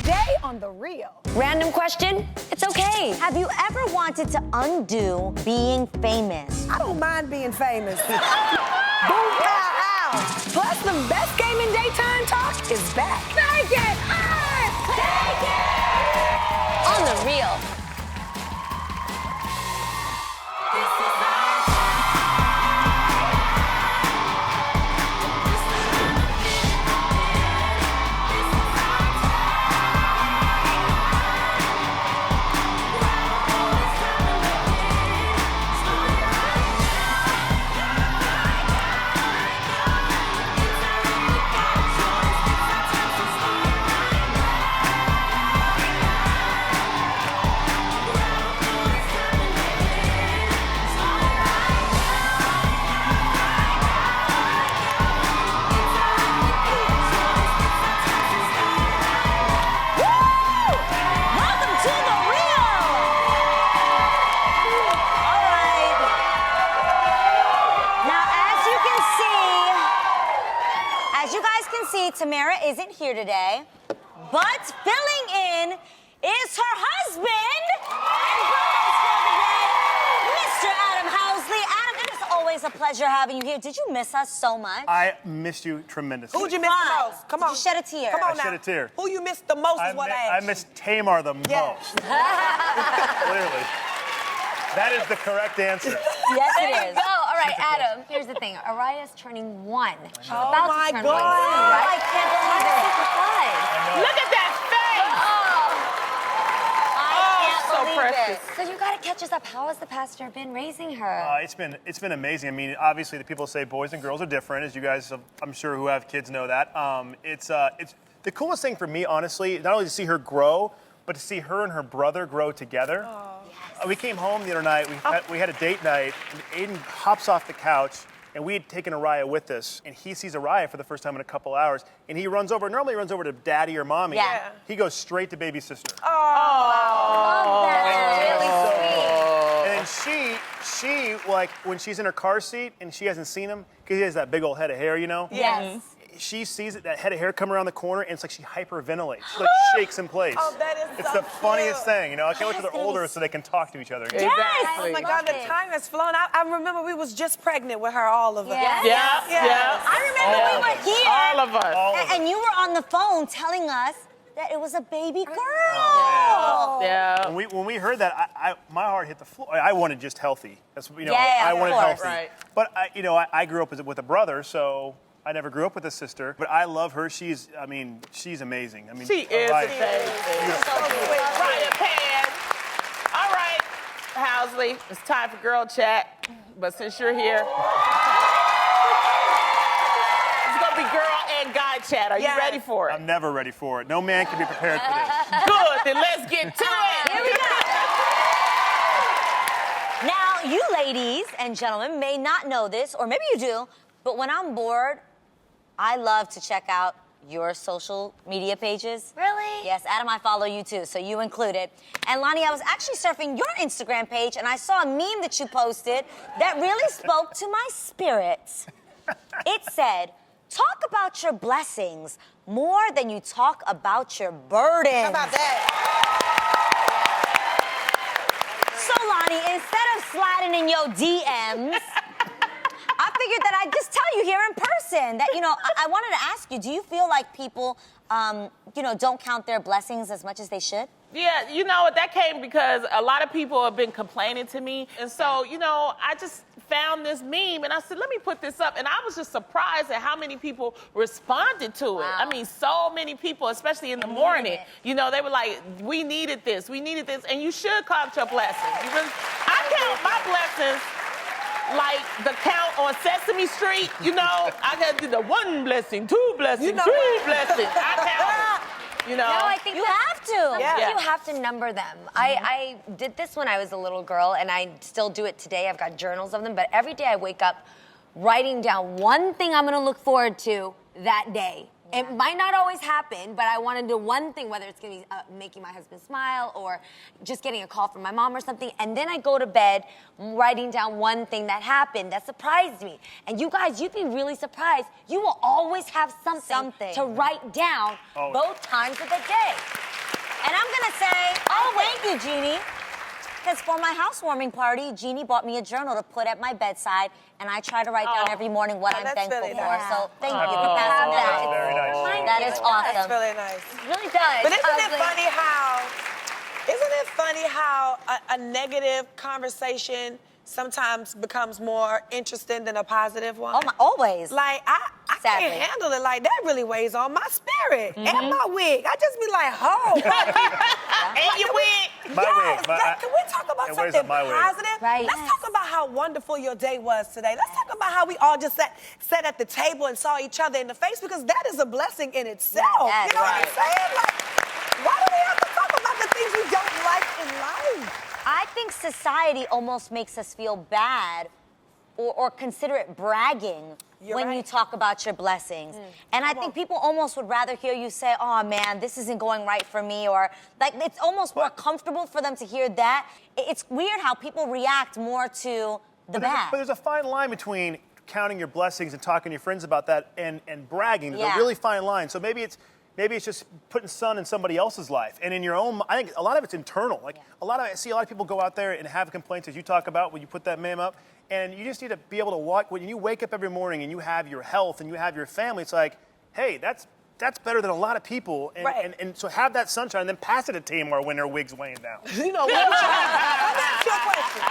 Today on The Real. Random question, it's okay. Have you ever wanted to undo being famous? I don't mind being famous. Boom, pow, ow. Plus, the best game in daytime talk is back. Take it! Take it! On The Real. Tamera isn't here today, but filling in is her husband and brother for the day, Mr. Adam Housley. Adam, it is always a pleasure having you here. Did you miss us so much? I missed you tremendously. Who'd you miss the most? Come on. Did you shed a tear? Come on now. I shed a tear. Who you missed the most is what I asked. I missed Tamera the most. Clearly. That is the correct answer. Yes, it There you is. go. All right, Adam, here's the thing. Araya's turning 1. She's about my to turn 1 God. soon, right? I can't believe it. Look at that face. I can't believe precious. it. So you gotta catch us up. How has the pastor been raising her? It's been amazing. I mean, obviously, the people say boys and girls are different, as you guys, I'm sure, who have kids know that. It's the coolest thing for me, honestly, not only to see her grow, but to see her and her brother grow together. We came home the other night, we had a date night, and Aiden hops off the couch, and we had taken Araya with us, and he sees Araya for the first time in a couple hours, and he runs over, normally he runs over to daddy or mommy. Yeah. He goes straight to baby sister. Love that. Really sweet. And she, like, when she's in her car seat, and she hasn't seen him, because he has that big old head of hair, you know? Yes. She sees it, that head of hair come around the corner, and it's like she hyperventilates. She like shakes in place. Oh, that is It's so the funniest cute. thing, you know? I can't wait till they're older so they can talk to each other again. Oh my God, the time has flown. I remember we was just pregnant with her, all of us. Yes. Yeah. I remember we were here. All of us. And you were on the phone telling us that it was a baby girl. Yeah. When we heard that, my heart hit the floor. I wanted just healthy. That's Yeah, I of wanted course. healthy. Right. But I grew up with a brother, so I never grew up with a sister. But I love her. She's amazing. I mean, She is Araya. amazing. Riot Pan. All right, Housley, it's time for girl chat. But since you're here, it's gonna be girl and guy chat. Are you ready for it? I'm never ready for it. No man can be prepared for this. Good, then let's get to it. Here we go. Now, you ladies and gentlemen may not know this, or maybe you do, but when I'm bored, I love to check out your social media pages. Really? Yes, Adam, I follow you too, so you included. And Lonnie, I was actually surfing your Instagram page, and I saw a meme that you posted that really spoke to my spirit. It said, talk about your blessings more than you talk about your burdens. How about that? So, Lonnie, instead of sliding in your DMs, I figured that I'd just tell you here in person that, I wanted to ask you, do you feel like people, don't count their blessings as much as they should? Yeah, you know what, that came because a lot of people have been complaining to me. And so, I just found this meme and I said, let me put this up. And I was just surprised at how many people responded to it. Wow. I mean, so many people, especially in the morning. They were like, we needed this, and you should count your blessings. I count my blessings like the count on Sesame Street. I got to do the 1 blessing, 2 blessings, 3 blessings. I count them. No, I think You have to. Yeah. You have to number them. I did this when I was a little girl, and I still do it today. I've got journals of them, but every day I wake up writing down one thing I'm gonna look forward to that day. Yeah. It might not always happen, but I want to do one thing, whether it's going to be making my husband smile or just getting a call from my mom or something. And then I go to bed writing down one thing that happened that surprised me. And you guys, you'd be really surprised. You will always have something. to write down both times of the day. And I'm gonna say, oh, thank you, Jeannie. Because for my housewarming party, Jeannie bought me a journal to put at my bedside, and I try to write down every morning what I'm that's thankful really for. nice. So thank you for passing That's that. very nice. That is awesome. That's really nice. It really does. But isn't it Housley. funny how a negative conversation sometimes becomes more interesting than a positive one? Oh my, always. Like, I Sadly. can't handle it. Like, that really weighs on my spirit and my wig. I just be like, oh. And your wig. My Yes, wig. can we talk about it weighs something on my wig. positive? Right. Let's Yes. talk about how wonderful your day was today. Let's talk about how we all just sat at the table and saw each other in the face, because that is a blessing in itself. Yes, you know right. what I'm saying? Like, why do we have to talk about the things we don't like in life? I think society almost makes us feel bad or consider it bragging You're when you right. talk about your blessings. And I think people almost would rather hear you say, oh man, this isn't going right for me, or like it's almost more comfortable for them to hear that. It's weird how people react more to the bad. But there's a fine line between counting your blessings and talking to your friends about that and bragging. There's Yeah. a really fine line. So maybe it's just putting sun in somebody else's life. And in your own, I think a lot of it's internal. Like I see a lot of people go out there and have complaints, as you talk about when you put that meme up. And you just need to be able to walk, when you wake up every morning and you have your health and you have your family, it's like, hey, that's better than a lot of people. And, Right. and so have that sunshine and then pass it to Tamera when her wig's weighing down. You know, let me ask you a question.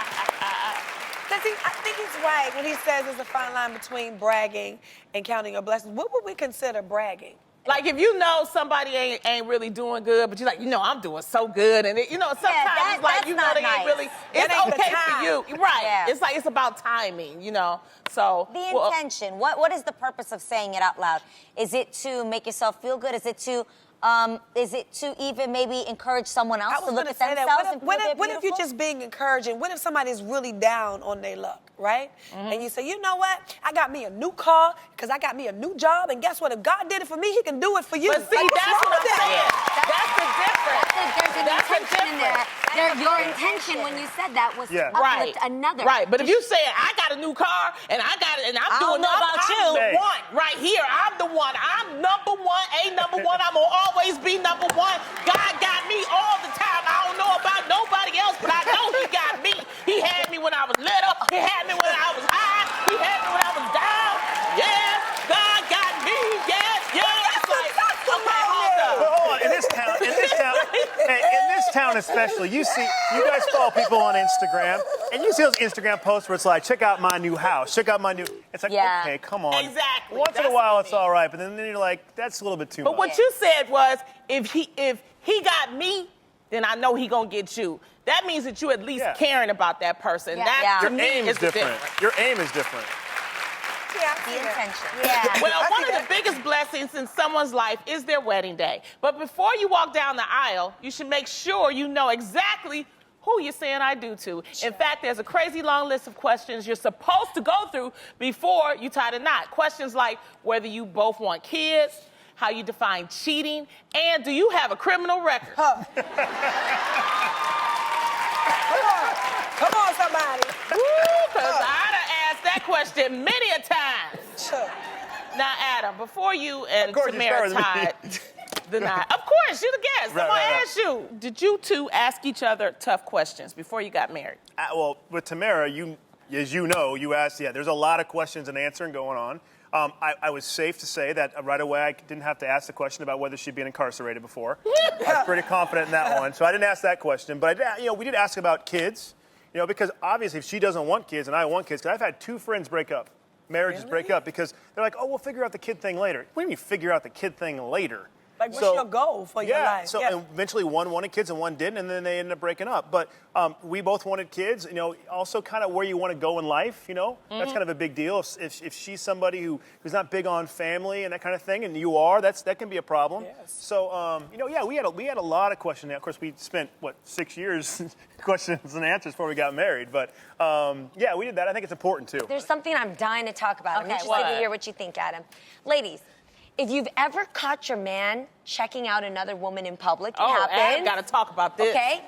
I think he's right when he says there's a fine line between bragging and counting your blessings. What would we consider bragging? Like if you know somebody ain't really doing good, but you're like, I'm doing so good, and sometimes it's like that's not they ain't nice. really. It's That ain't the okay for time. you, right? Yeah. It's like it's about timing, So The intention. What is the purpose of saying it out loud? Is it to make yourself feel good? Is it to even maybe encourage someone else to look at themselves and feel they're What if you're beautiful? just being encouraging? What if somebody's really down on their luck, right? And you say, you know what? I got me a new car because I got me a new job, and guess what? If God did it for me, He can do it for you. But see, Like, what's that's wrong what with I'm that? saying. That's the difference. There's an That's the intention in there. difference. Your intention when you said that was Yeah. to Right. uplift another. Right. But if you say I got a new car and I got it and I'm I don't doing know about I'm you. the one right here. I'm the one. I'm number one. Number one. I'm gonna always be number one. God got me all the time. I don't know about nobody else, but I know He got me. He had me when I was little. He had me when I was high. He had me when I was down. Yeah, God got me. Yes, yes. Like, okay, hold up. But hold on, in this town especially, you guys follow people on Instagram, and you see those Instagram posts where it's like, check out my new house, check out my new. It's like, Yeah. okay, come on. Exactly. Once in a That's while, what it's I mean. all right, but then you're like, that's a little bit too much. But what you said was, if he got me, then I know he gonna get you. That means that you at least Yeah. caring about that person. Yeah. That Yeah. to Your me aim is is the different. difference. Your aim is different. Yeah, I The see that. intention. Yeah. Well, I one see of that. the biggest blessings in someone's life is their wedding day. But before you walk down the aisle, you should make sure you know exactly who you're saying I do to. In fact, there's a crazy long list of questions you're supposed to go through before you tie the knot. Questions like whether you both want kids, how you define cheating, and do you have a criminal record? Come on, somebody. Because I done asked that question many a time. Sure. Now, Adam, before you and Of course you Tamera start with me. tied the knot, of course, you're the guest. Right, I'm going right, to right. ask you, did you two ask each other tough questions before you got married? Well, with Tamera, as you know, you asked, there's a lot of questions and answering going on. I was safe to say that right away I didn't have to ask the question about whether she'd been incarcerated before. I was pretty confident in that one, so I didn't ask that question. But we did ask about kids, because obviously if she doesn't want kids and I want kids, because I've had 2 friends break up, marriages break up, because they're like, oh, we'll figure out the kid thing later. What do you mean figure out the kid thing later? Like, what's your goal for your life? So and eventually one wanted kids and one didn't, and then they ended up breaking up. But we both wanted kids, also kind of where you want to go in life, That's kind of a big deal. If she's somebody who's not big on family and that kind of thing, and you are, that can be a problem. Yes. So, we had a lot of questions. Of course, we spent, 6 years questions and answers before we got married. But, we did that. I think it's important, too. There's something I'm dying to talk about. I'm Okay, interested what? to hear what you think, Adam. Ladies, if you've ever caught your man checking out another woman in public, it happens. Adam got to talk about this. Okay?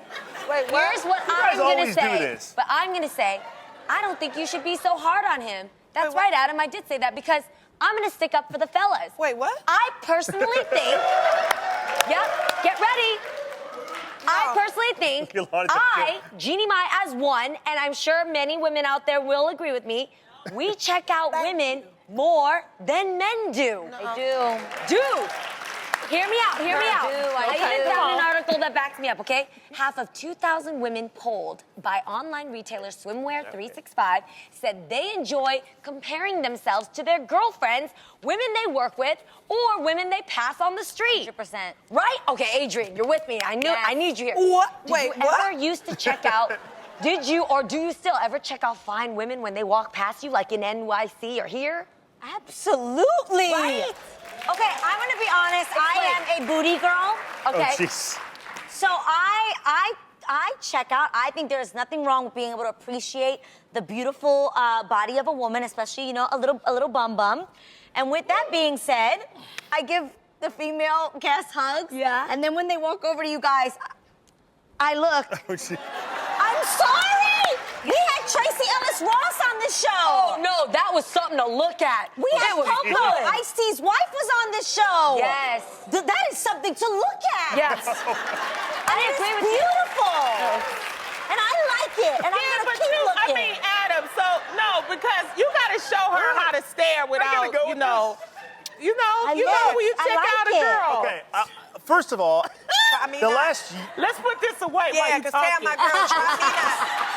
Wait, what? Here's what You I'm guys going to always do say. this. But I'm going to say, I don't think you should be so hard on him. That's Wait, what? right, Adam. I did say that because I'm going to stick up for the fellas. Wait, what? I personally think, yep, get ready. think Lonnie, Jeannie Mai as one, and I'm sure many women out there will agree with me, we check out women more than men do. They do. Hear me out, hear me out. I do. even found an article that backs me up, okay? Half of 2,000 women polled by online retailer Swimwear365 said they enjoy comparing themselves to their girlfriends, women they work with, or women they pass on the street. 100%. Right? Okay, Adrian, you're with me. I need you here. What? Did Wait, you ever used to check out, did you or do you still ever check out fine women when they walk past you, like in NYC or here? Absolutely. Right? Okay, I'm gonna be honest. I am a booty girl. Okay. Oh, jeez. So I check out. I think there's nothing wrong with being able to appreciate the beautiful body of a woman, especially a little bum bum. And with that being said, I give the female guests hugs. Yeah. And then when they walk over to you guys, I look. Oh, jeez. I'm sorry. We had Tracy Ellis Ross on this show. Oh no, that was something to look at. We had Coco. Ice-T's wife was on this show. Yes. That is something to look at. Yes. I agree with beautiful. And I like it. And I'm Yeah, gonna but keep I looking. mean, Adam, so no, because you gotta show her how to stare without, go with when you I check like out a it. girl. Okay, first of all, I mean, the last Let's put this away while yeah, you because talking. Tam, my girl, try me not.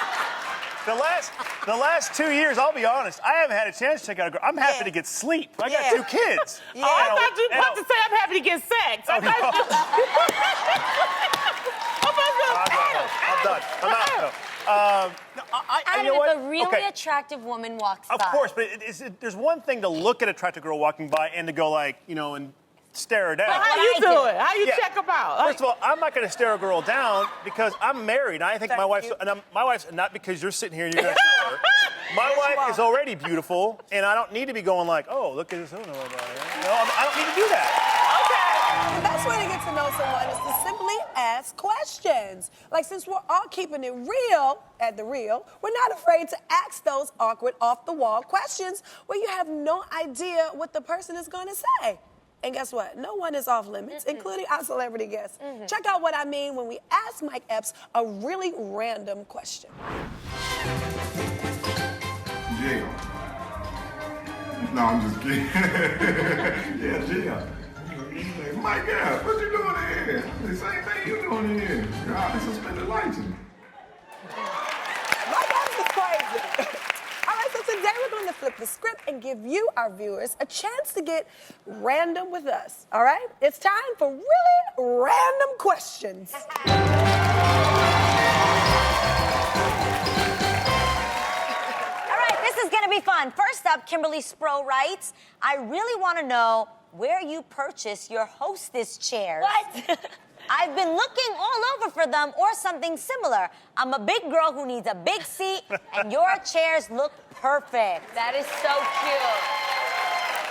the last 2 years, I'll be honest, I haven't had a chance to check out a girl. I'm happy Yeah. to get sleep. I Yeah. got 2 kids. Yeah. Oh, I thought you were about to say I'm happy to get sex. I thought I'm done. I'm out. No, Adam, you know if what? a really Okay. attractive woman walks Of by. course, but there's one thing to look at an attractive girl walking by and to go and stare her down. How you do it? How you check them out? First of all, I'm not going to stare a girl down because I'm married. And I think my wife's, my wife's not because you're sitting here and you're going to see her. My wife is already beautiful, and I don't need to be going like, oh, look at this. No, I don't need to do that. The best way to get to know someone is to simply ask questions. Like, since we're all keeping it real at The Real, we're not afraid to ask those awkward, off-the-wall questions where you have no idea what the person is going to say. And guess what? No one is off limits, including our celebrity guests. Check out what I mean when we ask Mike Epps a really random question. Jail. No, I'm just kidding. Yeah, jail. Mike Epps, what you doing in here? The same thing you doing in here. God, they suspended license. Mike Epps is crazy. All right, so today we're going to flip the script and give you, our viewers, a chance to get random with us. All right? It's time for really random questions. All right, this is gonna be fun. First up, Kimberly Spro writes, I really want to know where you purchase your hostess chairs. What? I've been looking all over for them or something similar. I'm a big girl who needs a big seat, and your chairs look perfect. That is so cute.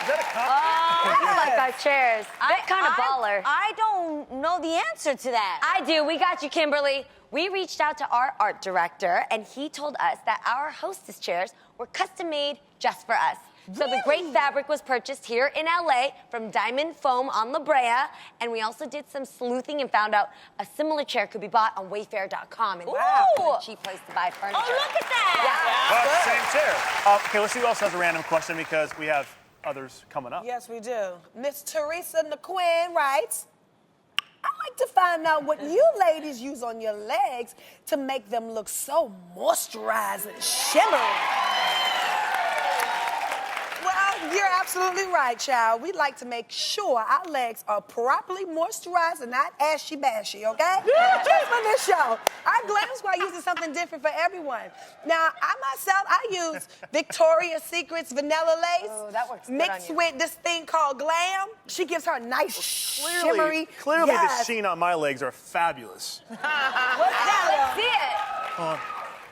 Is that a compliment? I like our chairs. That kind of baller. I don't know the answer to that. I do. We got you, Kimberly. We reached out to our art director, and he told us that our hostess chairs were custom made just for us. So the great fabric was purchased here in LA from Diamond Foam on La Brea, and we also did some sleuthing and found out a similar chair could be bought on Wayfair.com. And Wow. a cheap place to buy furniture. Oh, look at that. Well, same chair. Okay, let's see who else has a random question because we have others coming up. Yes, we do. Miss Teresa NaQuinn writes, I'd like to find out what you ladies use on your legs to make them look so moisturized and shimmery. Well, you're absolutely right, child. We like to make sure our legs are properly moisturized and not ashy-bashy, okay? Just for this show. Our Glam Squad uses something different for everyone. Now, I use Victoria's Secret's Vanilla Lace. Oh, that works good mixed on you. with this thing called Glam. She gives her a nice, shimmery. Clearly yes. the sheen on my legs are fabulous. What's that? See it.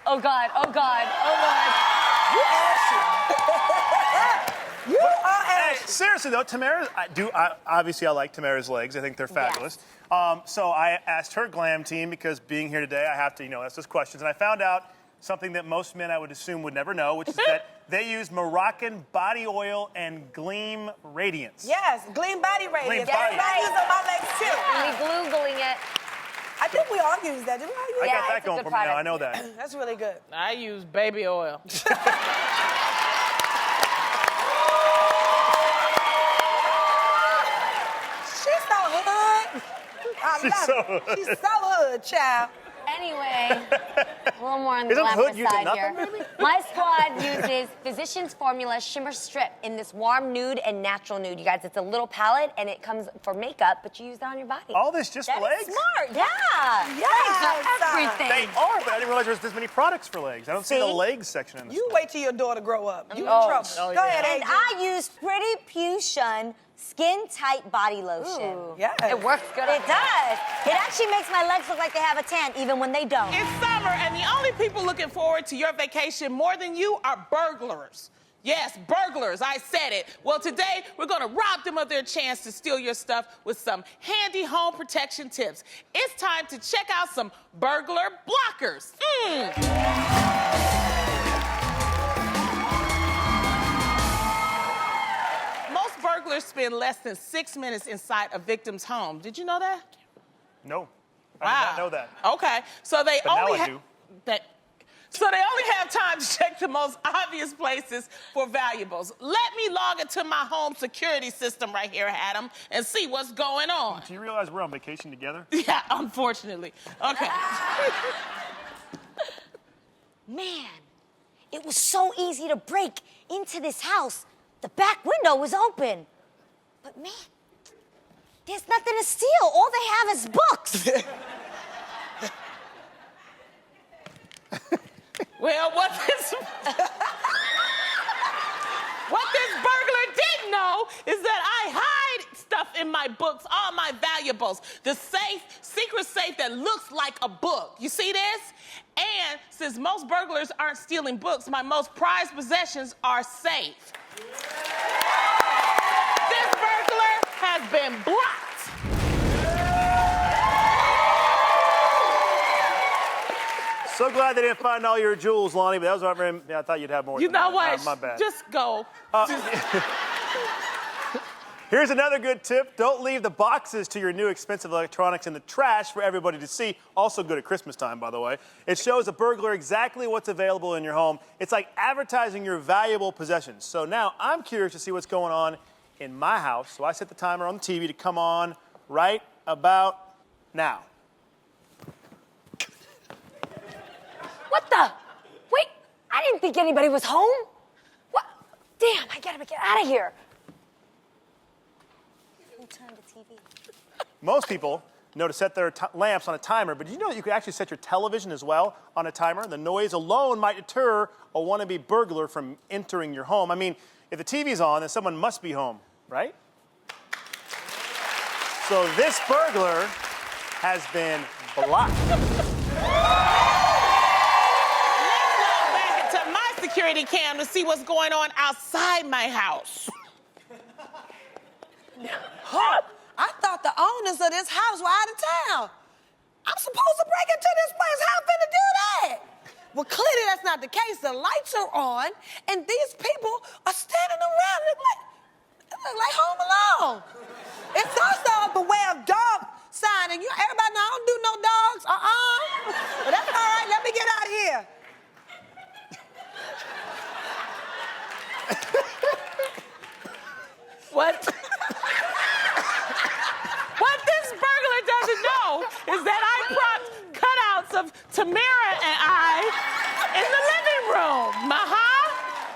Oh, God. Oh, God. Oh, God. You ashy. You are Hey, ashy. seriously though, Tamera, obviously I like Tamera's legs. I think they're fabulous. So I asked her glam team because being here today, I have to, ask those questions. And I found out something that most men I would assume would never know, which is that they use Moroccan body oil and Gleam Radiance. Yes, Gleam Body Radiance. Gleam Body. I use on my legs too. And we Googling it. I think we all use that. Didn't I we? Yeah, got that it's a going good for me now. product. I know that. That's really good. I use baby oil. She's so hood. She's so hood. She's so hood, child. Anyway, a little more on the Isn't glamorous hood using side nothing, here. maybe? My squad uses Physicians Formula Shimmer Strip in this warm nude and natural nude. You guys, it's a little palette and it comes for makeup, but you use that on your body. All this just for That legs? is smart, yeah. Everything. They are, but I didn't realize there was this many products for legs. I don't see the See? legs section in this. You wait till your daughter grow up. You in Oh. trouble. Oh, Go yeah. ahead, And AJ. I use Pretty Fusion Skin Tight Body Lotion. Ooh. Yes. It works good. It does. It actually makes my legs look like they have a tan, even when they don't. It's summer, and the only people looking forward to your vacation more than you are burglars. Yes, burglars, I said it. Well, today, we're gonna rob them of their chance to steal your stuff with some handy home protection tips. It's time to check out some burglar blockers. Most burglars spend less than 6 minutes inside a victim's home. Did you know that? No. I did not know that. Okay, so they But now only I do. So they only have time to check the most obvious places for valuables. Let me log into my home security system right here, Adam, and see what's going on. Do you realize we're on vacation together? Yeah, unfortunately. Okay. Man, it was so easy to break into this house. The back window was open. But man, there's nothing to steal. All they have is books. Well, what this burglar didn't know is that I hide stuff in my books, all my valuables. The safe, secret safe that looks like a book. You see this? And since most burglars aren't stealing books, my most prized possessions are safe. This burglar has been blocked. So glad they didn't find all your jewels, Lonnie, but that was not very, I thought you'd have more. You than know that. what? My bad. Just go. Here's another good tip. Don't leave the boxes to your new expensive electronics in the trash for everybody to see. Also good at Christmas time, by the way. It shows a burglar exactly what's available in your home. It's like advertising your valuable possessions. So now I'm curious to see what's going on in my house. So I set the timer on the TV to come on right about now. What the? Wait, I didn't think anybody was home. What? Damn, I gotta get out of here. Who turned the TV? Most people know to set their lamps on a timer, but did you know that you can actually set your television as well on a timer? The noise alone might deter a wannabe burglar from entering your home. I mean, if the TV's on, then someone must be home, right? So this burglar has been blocked. Back into my security cam to see what's going on outside my house. Huh? I thought the owners of this house were out of town. I'm supposed to break into this place. How I'm finna do that? Well, clearly that's not the case. The lights are on, and these people are standing around. It look like Home Alone. It's also a beware of dog sign, and everybody know I don't do no dogs. But that's all right. Let me get out of here. What? What this burglar doesn't know is that I propped cutouts of Tamera and I in the living room.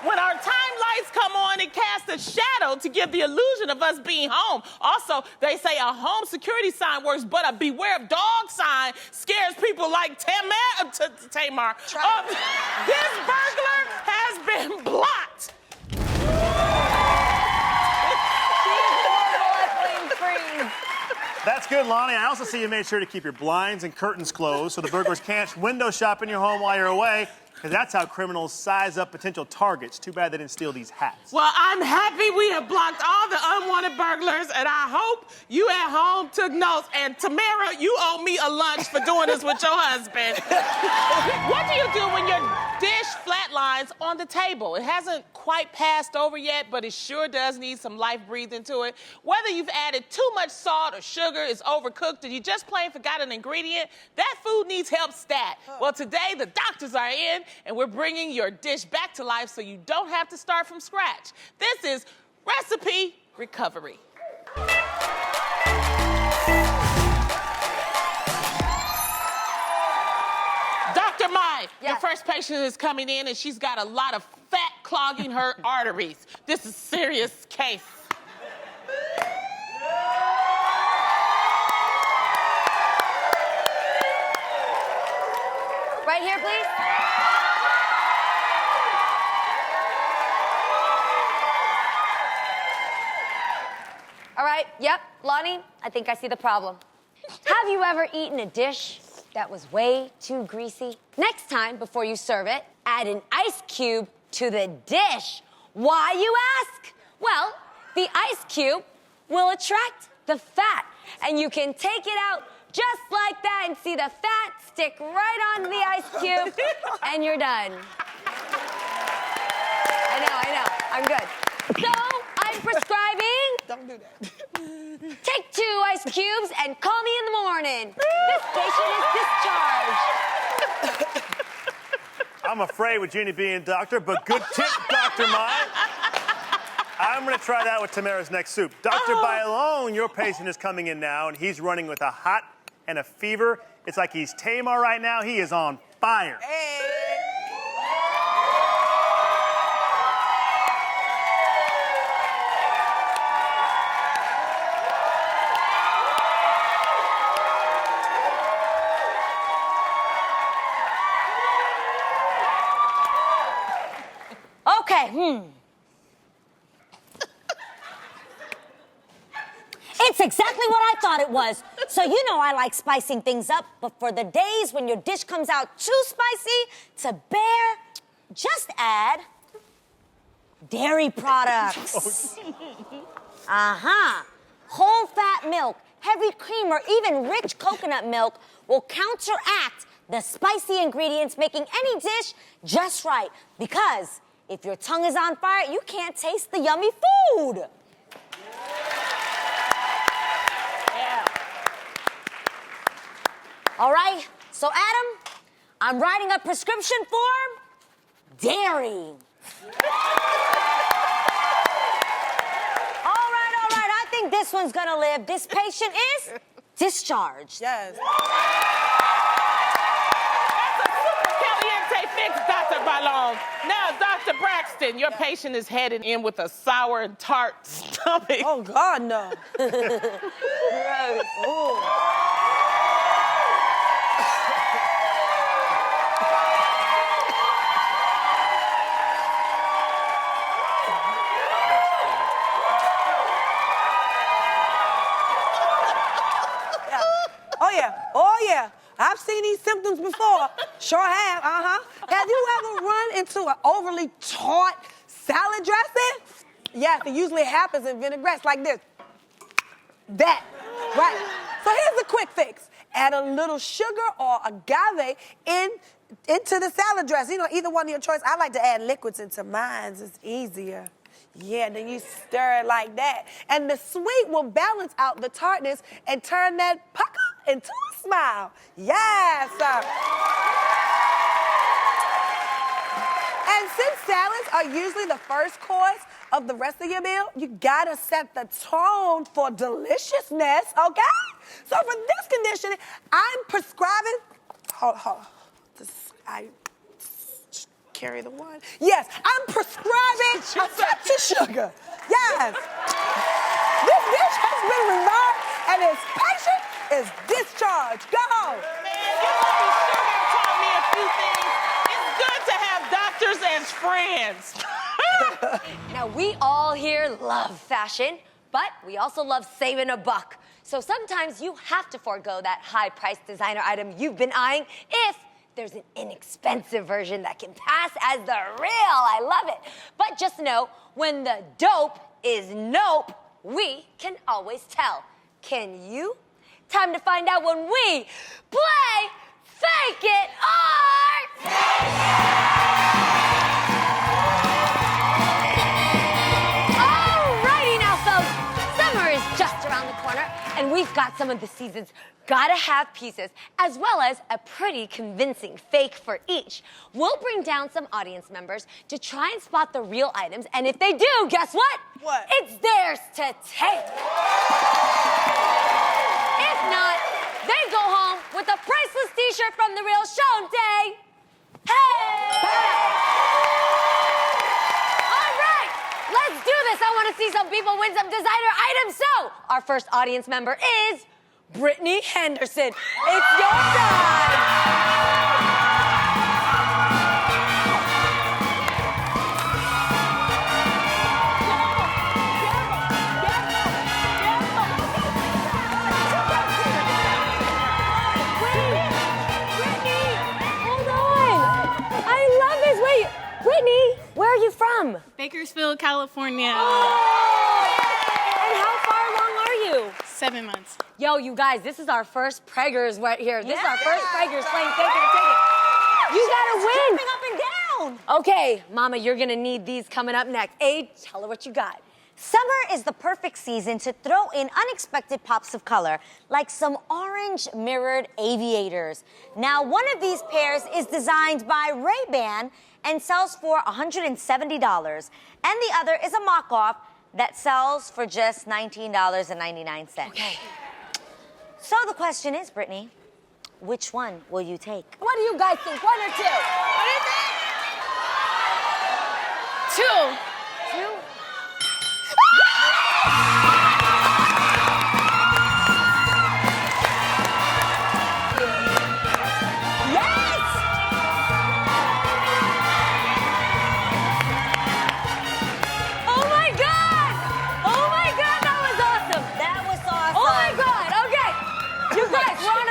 When our time lights come on, it casts a shadow to give the illusion of us being home. Also, they say a home security sign works, but a beware of dog sign scares people like Tamera. This burglar has been blocked. That's good, Lonnie. I also see you made sure to keep your blinds and curtains closed so the burglars can't window shop in your home while you're away, because that's how criminals size up potential targets. Too bad they didn't steal these hats. Well, I'm happy we have blocked all the unwanted burglars, and I hope you at home took notes. And Tamera, you owe me a lunch for doing this with your husband. What do you do when your dish flat lines on the table. It hasn't quite passed over yet, but it sure does need some life breathed into it. Whether you've added too much salt or sugar, is overcooked, or you just plain forgot an ingredient, that food needs help stat. Well, today the doctors are in, and we're bringing your dish back to life so you don't have to start from scratch. This is Recipe Recovery. Dr. Mai, your first patient is coming in and she's got a lot of fat clogging her arteries. This is a serious case. Right here, please. All right, yep, Lonnie, I think I see the problem. Have you ever eaten a dish that was way too greasy? Next time, before you serve it, add an ice cube to the dish. Why, you ask? Well, the ice cube will attract the fat, and you can take it out just like that and see the fat stick right onto the ice cube, and you're done. I know, I'm good. So, I'm prescribing... Don't do that. Take 2 ice cubes and call me in the morning. This patient is discharged. I'm afraid with Jeannie being doctor, but good tip, Dr. Mai. I'm going to try that with Tamera's next soup. Dr. Bailon, your patient is coming in now, and he's running with a hot and a fever. It's like he's Tamar right now. He is on fire. Hey. Okay, It's exactly what I thought it was. So you know I like spicing things up, but for the days when your dish comes out too spicy to bear, just add dairy products. Whole fat milk, heavy cream, or even rich coconut milk will counteract the spicy ingredients, making any dish just right. Because if your tongue is on fire, you can't taste the yummy food. Yeah. All right, so Adam, I'm writing a prescription for dairy. All right, I think this one's gonna live. This patient is discharged. Yes. Caliente fix, Dr. Bailon. Now, Dr. Braxton, your patient is headed in with a sour and tart stomach. Oh, God, no. Gross. Ooh. Oh, yeah. I've seen these symptoms before. Sure have, Have you ever run into an overly tart salad dressing? Yes, it usually happens in vinaigrettes like this. That, right. So here's a quick fix. Add a little sugar or agave into the salad dressing. You know, either one of your choice. I like to add liquids into mine. It's easier. Yeah, then you stir it like that. And the sweet will balance out the tartness and turn that pucker into a smile. Yes, sir. And since salads are usually the first course of the rest of your meal, you gotta set the tone for deliciousness, okay? So for this condition, I'm prescribing, hold on. I carry the one. Yes, I'm prescribing a touch of sugar. Yes. This dish has been remarked and its patient is discharged. Go. Man, you lucky sugar taught me a few things. It's good to have doctors as friends. Now, we all here love fashion, but we also love saving a buck. So sometimes you have to forego that high-priced designer item you've been eyeing if there's an inexpensive version that can pass as the real. I love it. But just know, when the dope is nope, we can always tell. Can you? Time to find out when we play Fake It or... got some of the season's gotta have pieces, as well as a pretty convincing fake for each. We'll bring down some audience members to try and spot the real items, and if they do, guess what? What? It's theirs to take. If not, they go home with a priceless t-shirt from The Real Show Day. Hey! All right, let's do this. I want to see some people win some designer items. So, our first audience member is Brittany Henderson. It's your time. Brittany, where are you from? Bakersfield, California. And how far along are you? 7 months. Yo, you guys, this is our first preggers right here. This is our first preggers playing Fake It or Take It. You gotta win. Jumping up and down. Okay, Mama, you're gonna need these coming up next. Aid, tell her what you got. Summer is the perfect season to throw in unexpected pops of color, like some orange mirrored aviators. Now, one of these pairs is designed by Ray-Ban and sells for $170, and the other is a mock-off that sells for just $19.99. Okay. So the question is, Brittany, which one will you take? What do you guys think? One or two? What do you think? Two. Two?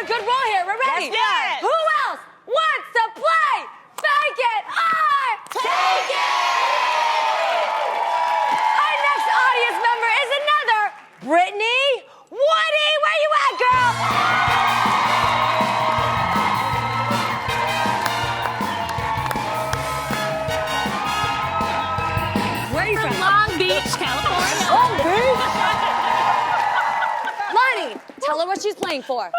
Good roll here. We're ready. Yes. Who else wants to play Fake It or Take It? Our next audience member is another Brittany Woody. Where you at, girl? Where are you from? Long Beach, California. Long Beach. Lonnie, tell her what she's playing for.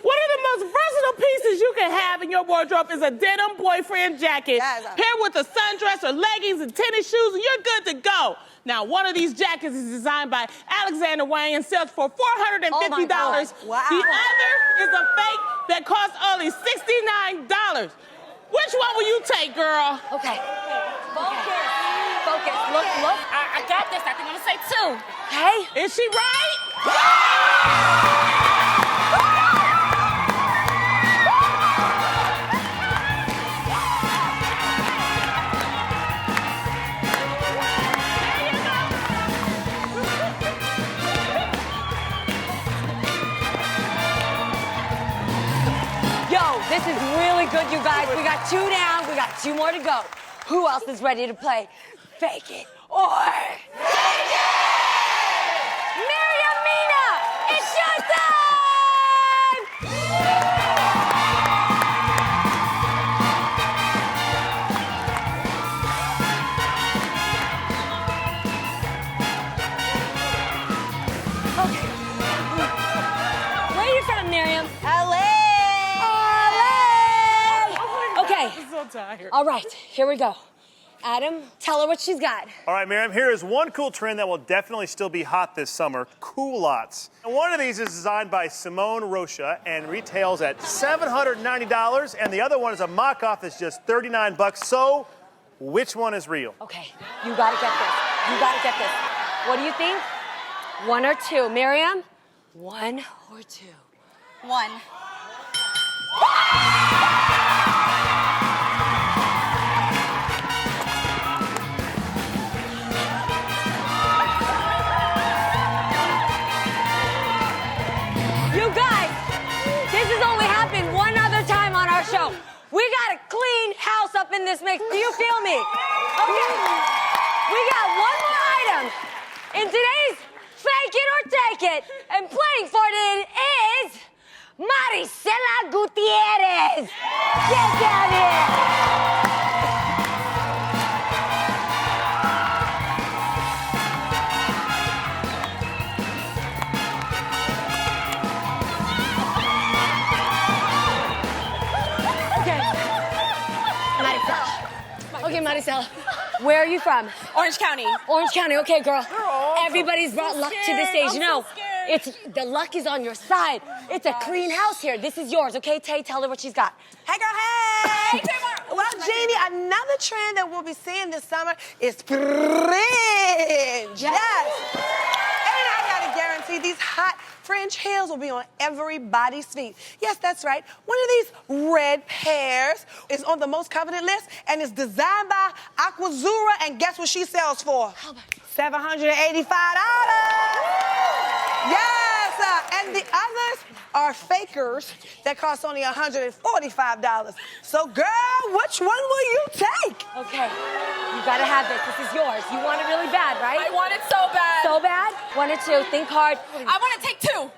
One of the most versatile pieces you can have in your wardrobe is a denim boyfriend jacket. Yes. Paired with a sundress or leggings and tennis shoes, and you're good to go. Now, one of these jackets is designed by Alexander Wang and sells for $450. Oh my God. Wow. The other is a fake that costs only $69. Which one will you take, girl? Okay. Focus. Look. I got this. I think I'm gonna say two. Okay. Is she right? This is really good, you guys. We got two down. We got two more to go. Who else is ready to play Fake It or Take It? Miriam Mina, it's your time! Okay. Where are you from, Miriam? LA. Okay. I'm so tired. All right, here we go. Adam, tell her what she's got. All right, Miriam, here is one cool trend that will definitely still be hot this summer, culottes. And one of these is designed by Simone Rocha and retails at $790, and the other one is a mock-off that's just $39. So, which one is real? Okay, you gotta get this. You gotta get this. What do you think? One or two? Miriam? One or two? One. You guys, this has only happened one other time on our show. We got a clean house up in this mix. Do you feel me? Okay. We got one more item in today's Fake It or Take It. And playing for it is Maricela Gutierrez. Get down here. Maricela. Where are you from? Orange County. Orange County. Okay, girl. awesome. Everybody's brought luck to this stage. I'm No, so scared. it's the luck is on your side. It's a clean house here. This is yours, okay? Tay, tell her what she's got. Hey, girl, hey. Hey, Tamera. Well, Jeannie, another trend that we'll be seeing this summer is fringe. Yes. And I gotta guarantee these hot fringe heels will be on everybody's feet. Yes, that's right. One of these red pairs is on the most coveted list and is designed by Aquazura, and guess what she sells for? $785. Yes, and the others are fakers that cost only $145. So, girl, which one will you take? Okay, you gotta have this. This is yours. You want it really bad, right? I want it so bad. So bad? 1 or 2. Think hard. I want to take 2.